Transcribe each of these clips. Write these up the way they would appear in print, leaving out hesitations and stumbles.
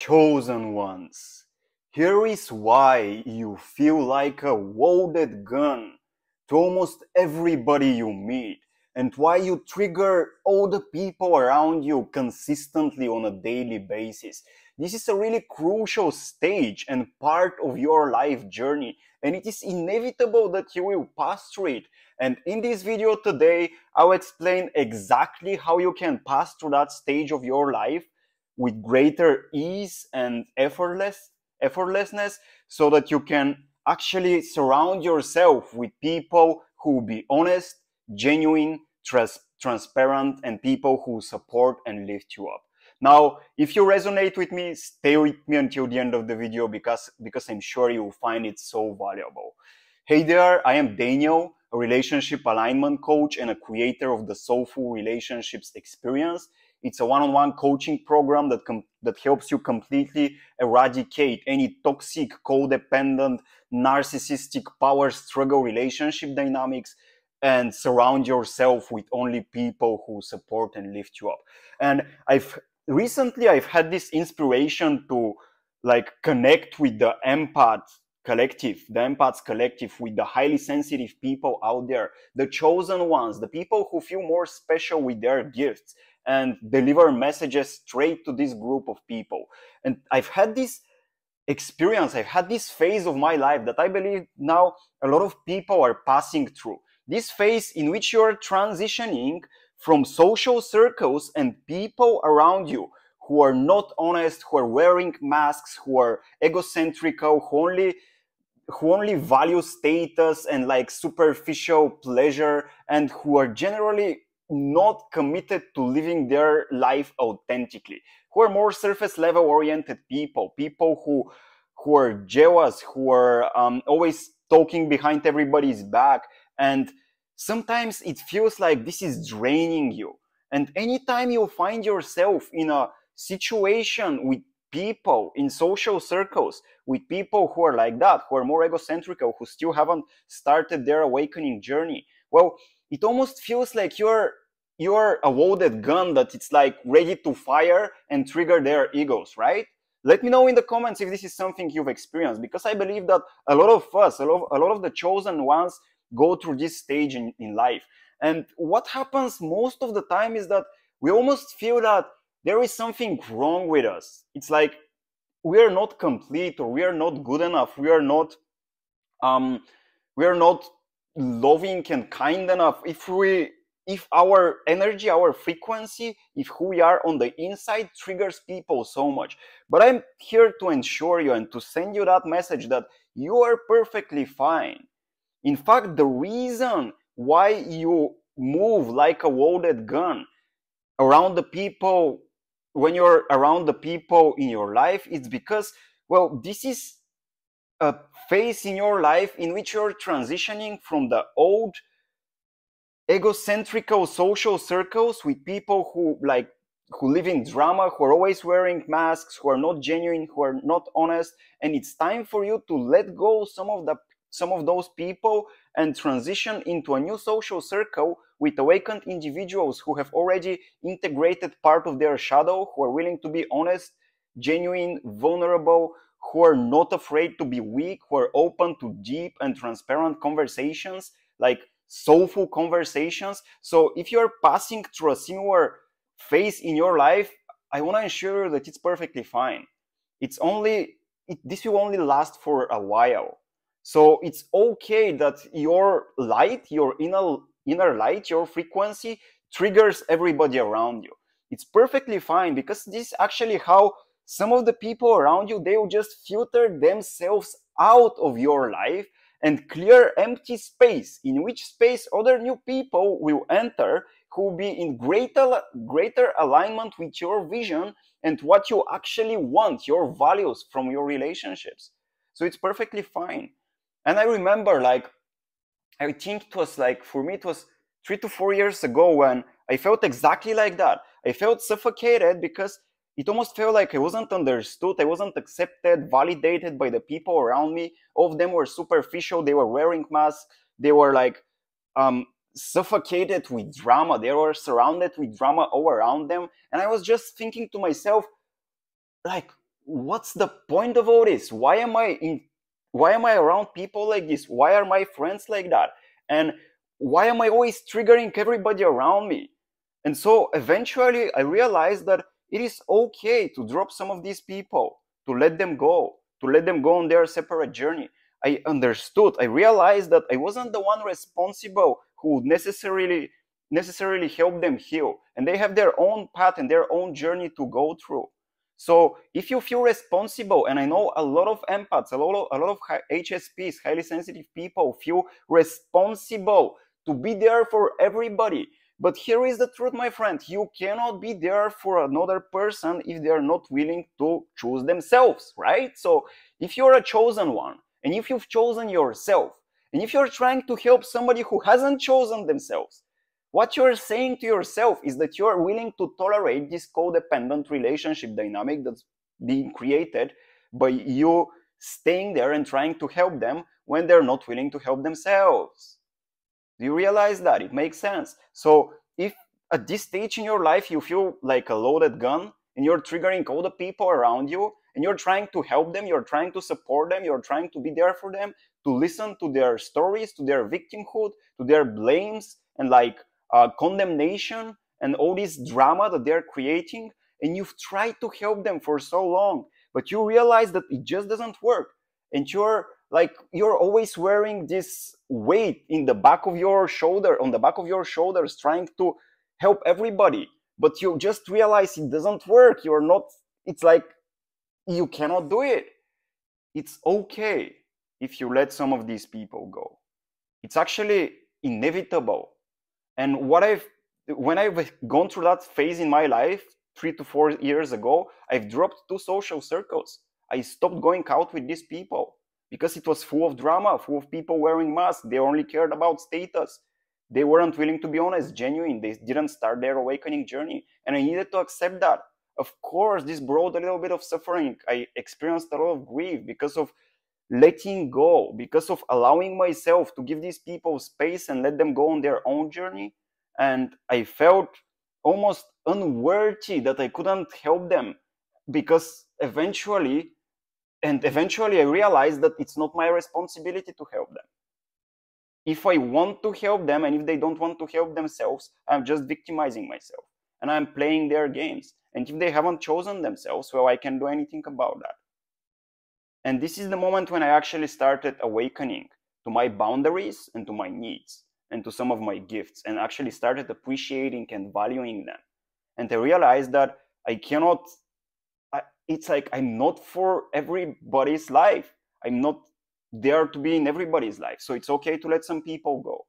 Chosen ones. Here is why you feel like a loaded gun to almost everybody you meet, and why you trigger all the people around you consistently on a daily basis. This is a really crucial stage and part of your life journey, and it is inevitable that you will pass through it. And in this video today, I'll explain exactly how you can pass through that stage of your life with greater ease and effortlessness, so that you can actually surround yourself with people who will be honest, genuine, transparent, and people who support and lift you up. Now, if you resonate with me, stay with me until the end of the video, because I'm sure you will find it so valuable. Hey there, I am Daniel, a relationship alignment coach and a creator of the Soulful Relationships Experience. It's a one-on-one coaching program that helps you completely eradicate any toxic, codependent, narcissistic, power struggle relationship dynamics and surround yourself with only people who support and lift you up. And recently I've had this inspiration to connect with the empaths collective, with the highly sensitive people out there, the chosen ones, the people who feel more special with their gifts, and deliver messages straight to this group of people. And I've had this experience, I've had this phase of my life that I believe now a lot of people are passing through. This phase in which you're transitioning from social circles and people around you who are not honest, who are wearing masks, who are egocentrical, who only value status and superficial pleasure, and who are generally not committed to living their life authentically, who are more surface level oriented people who are jealous, who are always talking behind everybody's back. And sometimes it feels like this is draining you. And anytime you find yourself in a situation with people in social circles, with people who are like that, who are more egocentrical, who still haven't started their awakening journey, well, it almost feels like you're a loaded gun that it's ready to fire and trigger their egos, right? Let me know in the comments if this is something you've experienced, because I believe that a lot of us, a lot of the chosen ones go through this stage in life. And what happens most of the time is that we almost feel that there is something wrong with us. It's like we are not complete, or we are not good enough. We are not loving and kind enough. If our energy, our frequency, if who we are on the inside triggers people so much. But I'm here to ensure you and to send you that message that you are perfectly fine. In fact, the reason why you move like a loaded gun around the people, when you're around the people in your life, it's because, well, this is a phase in your life in which you're transitioning from the old egocentrical social circles with people who live in drama, who are always wearing masks, who are not genuine, who are not honest. And it's time for you to let go some of those people and transition into a new social circle with awakened individuals who have already integrated part of their shadow, who are willing to be honest, genuine, vulnerable, who are not afraid to be weak, who are open to deep and transparent conversations, like soulful conversations. So if you're passing through a similar phase in your life, I want to ensure you that it's perfectly fine. This will only last for a while. So it's okay that your light, your inner light, your frequency triggers everybody around you. It's perfectly fine, because this is actually how some of the people around you, they will just filter themselves out of your life and clear empty space, in which space other new people will enter who will be in greater alignment with your vision and what you actually want, your values from your relationships. So it's perfectly fine. And I remember, I think it was for me, it was 3 to 4 years ago when I felt exactly like that. I felt suffocated because it almost felt like I wasn't understood, I wasn't accepted, validated by the people around me. All of them were superficial, they were wearing masks, they were suffocated with drama, they were surrounded with drama all around them. And I was just thinking to myself, what's the point of all this? Why am I around people like this? Why are my friends like that? And why am I always triggering everybody around me? And so eventually I realized that it is okay to drop some of these people, to let them go, on their separate journey. I understood, I realized that I wasn't the one responsible who would necessarily help them heal. And they have their own path and their own journey to go through. So if you feel responsible, and I know a lot of empaths, a lot of HSPs, highly sensitive people, feel responsible to be there for everybody. But here is the truth, my friend. You cannot be there for another person if they are not willing to choose themselves, right? So if you're a chosen one, and if you've chosen yourself, and if you're trying to help somebody who hasn't chosen themselves, what you're saying to yourself is that you're willing to tolerate this codependent relationship dynamic that's being created by you staying there and trying to help them when they're not willing to help themselves. Do you realize that? It makes sense. So if at this stage in your life you feel like a loaded gun and you're triggering all the people around you and you're trying to help them, you're trying to support them, you're trying to be there for them, to listen to their stories, to their victimhood, to their blames and condemnation and all this drama that they're creating, and you've tried to help them for so long, but you realize that it just doesn't work, and you're always wearing this weight in the back of your shoulder, on the back of your shoulders, trying to help everybody, but you just realize it doesn't work. You're not, it's like you cannot do it. It's okay if you let some of these people go. It's actually inevitable. And when I've gone through that phase in my life 3 to 4 years ago, I've dropped 2 social circles. I stopped going out with these people because it was full of drama, full of people wearing masks. They only cared about status. They weren't willing to be honest, genuine. They didn't start their awakening journey. And I needed to accept that. Of course, this brought a little bit of suffering. I experienced a lot of grief because of letting go, because of allowing myself to give these people space and let them go on their own journey. And I felt almost unworthy that I couldn't help them, because eventually I realized that it's not my responsibility to help them. If I want to help them and if they don't want to help themselves, I'm just victimizing myself and I'm playing their games. And if they haven't chosen themselves, well, I can't do anything about that. And this is the moment when I actually started awakening to my boundaries and to my needs and to some of my gifts, and actually started appreciating and valuing them. And I realized that it's like I'm not for everybody's life. I'm not there to be in everybody's life. So it's okay to let some people go.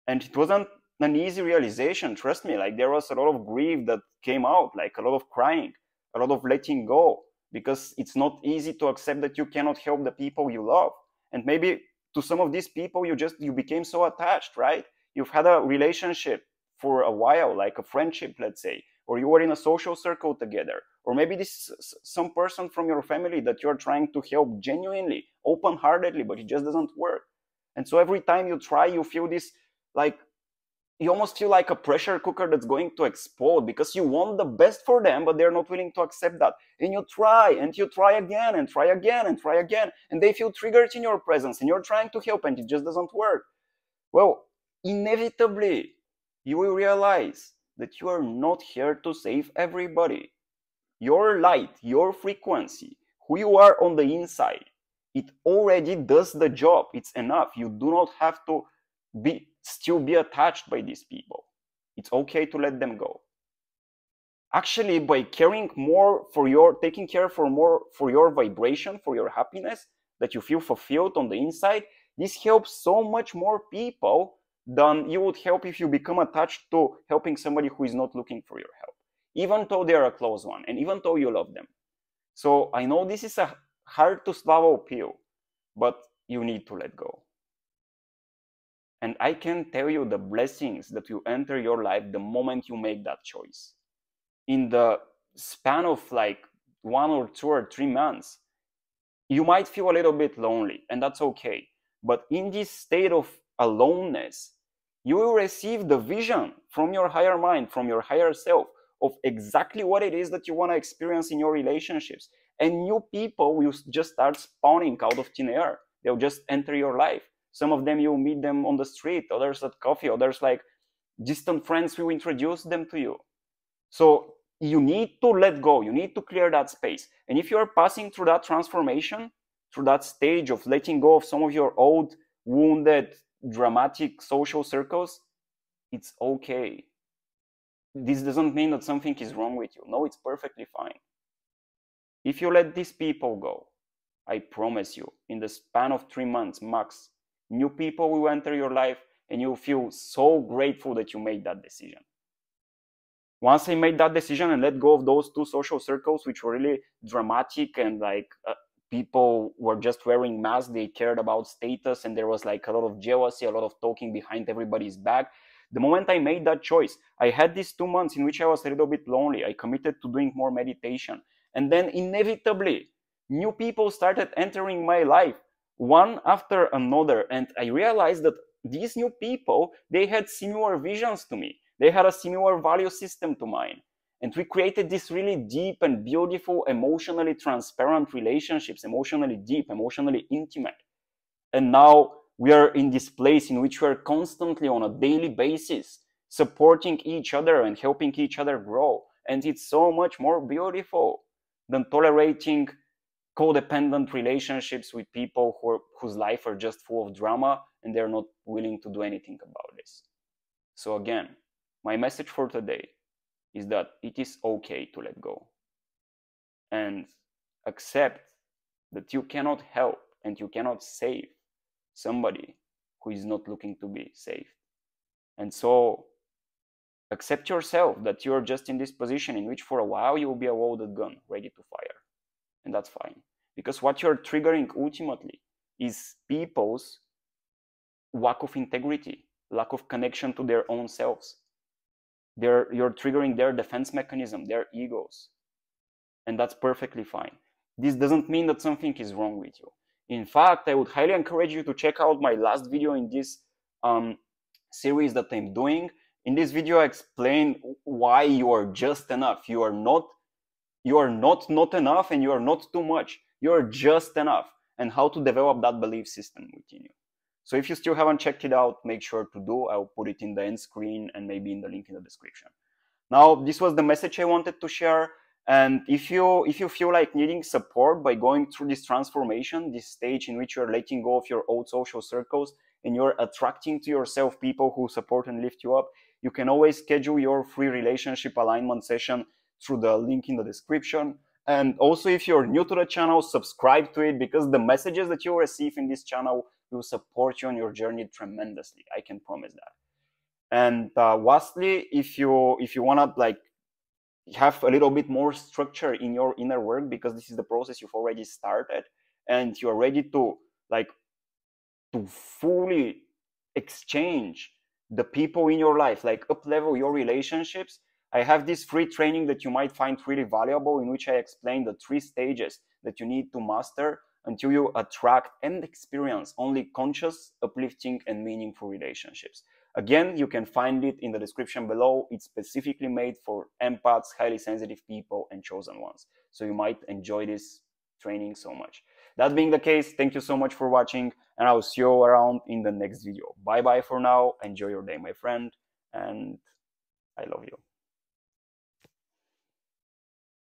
And it wasn't an easy realization, trust me. Like, there was a lot of grief that came out, like a lot of crying, a lot of letting go, because it's not easy to accept that you cannot help the people you love. And maybe to some of these people, you became so attached, right? You've had a relationship for a while, like a friendship, let's say, or you were in a social circle together, or maybe this is some person from your family that you're trying to help genuinely, open-heartedly, but it just doesn't work. And so every time you try, you feel this, like, you almost feel like a pressure cooker that's going to explode, because you want the best for them, but they're not willing to accept that. And you try, and you try again, and try again, and try again, and they feel triggered in your presence, and you're trying to help, and it just doesn't work. Well, inevitably, you will realize that you are not here to save everybody. Your light, your frequency, who you are on the inside, it already does the job. It's enough. You do not have to still be attached by these people. It's okay to let them go. Actually, by caring more taking care more for your vibration, for your happiness, that you feel fulfilled on the inside, this helps so much more people than you would help if you become attached to helping somebody who is not looking for your help, even though they're a close one, and even though you love them. So I know this is a hard to swallow pill, but you need to let go. And I can tell you the blessings that will enter your life the moment you make that choice. In the span of like 1 or 2 or 3 months, you might feel a little bit lonely, and that's okay. But in this state of aloneness, you will receive the vision from your higher mind, from your higher self, of exactly what it is that you want to experience in your relationships. and new people will just start spawning out of thin air. They'll just enter your life. Some of them you'll meet them on the street, others at coffee, others like distant friends will introduce them to you. So you need to let go, you need to clear that space. And if you're passing through that transformation, through that stage of letting go of some of your old, wounded, dramatic social circles, it's okay. This doesn't mean that something is wrong with you. No, it's perfectly fine. If you let these people go, I promise you, in the span of 3 months max, new people will enter your life and you'll feel so grateful that you made that decision. Once I made that decision and let go of those 2 social circles, which were really dramatic and like people were just wearing masks, they cared about status, and there was like a lot of jealousy, a lot of talking behind everybody's back. The moment I made that choice, I had these 2 months in which I was a little bit lonely. I committed to doing more meditation. And then inevitably, new people started entering my life, one after another. And I realized that these new people, they had similar visions to me. They had a similar value system to mine. And we created this really deep and beautiful, emotionally transparent relationships, emotionally deep, emotionally intimate. And now we are in this place in which we are constantly on a daily basis supporting each other and helping each other grow. And it's so much more beautiful than tolerating codependent relationships with people whose life are just full of drama and they're not willing to do anything about this. So again, my message for today is that it is okay to let go and accept that you cannot help and you cannot save somebody who is not looking to be saved. And so accept yourself that you're just in this position in which for a while you will be a loaded gun ready to fire. And that's fine. Because what you're triggering ultimately is people's lack of integrity, lack of connection to their own selves. You're triggering their defense mechanism, their egos. And that's perfectly fine. This doesn't mean that something is wrong with you. In fact, I would highly encourage you to check out my last video in this series that I'm doing. In this video, I explain why you are just enough. You are not enough and you are not too much. You are just enough, and how to develop that belief system within you. So if you still haven't checked it out, make sure to do. I'll put it in the end screen and maybe in the link in the description. Now, this was the message I wanted to share. And if you feel like needing support by going through this transformation, this stage in which you're letting go of your old social circles and you're attracting to yourself people who support and lift you up, you can always schedule your free relationship alignment session through the link in the description. And also, if you're new to the channel, subscribe to it, because the messages that you receive in this channel will support you on your journey tremendously. I can promise that. And lastly, if you want to like have a little bit more structure in your inner work, because this is the process you've already started and you're ready to fully exchange the people in your life, like up level your relationships, I have this free training that you might find really valuable, in which I explain the 3 stages that you need to master until you attract and experience only conscious, uplifting, and meaningful relationships. Again, you can find it in the description below. It's specifically made for empaths, highly sensitive people, and chosen ones. So you might enjoy this training so much. That being the case, thank you so much for watching, and I'll see you around in the next video. Bye bye for now. Enjoy your day, my friend, and I love you.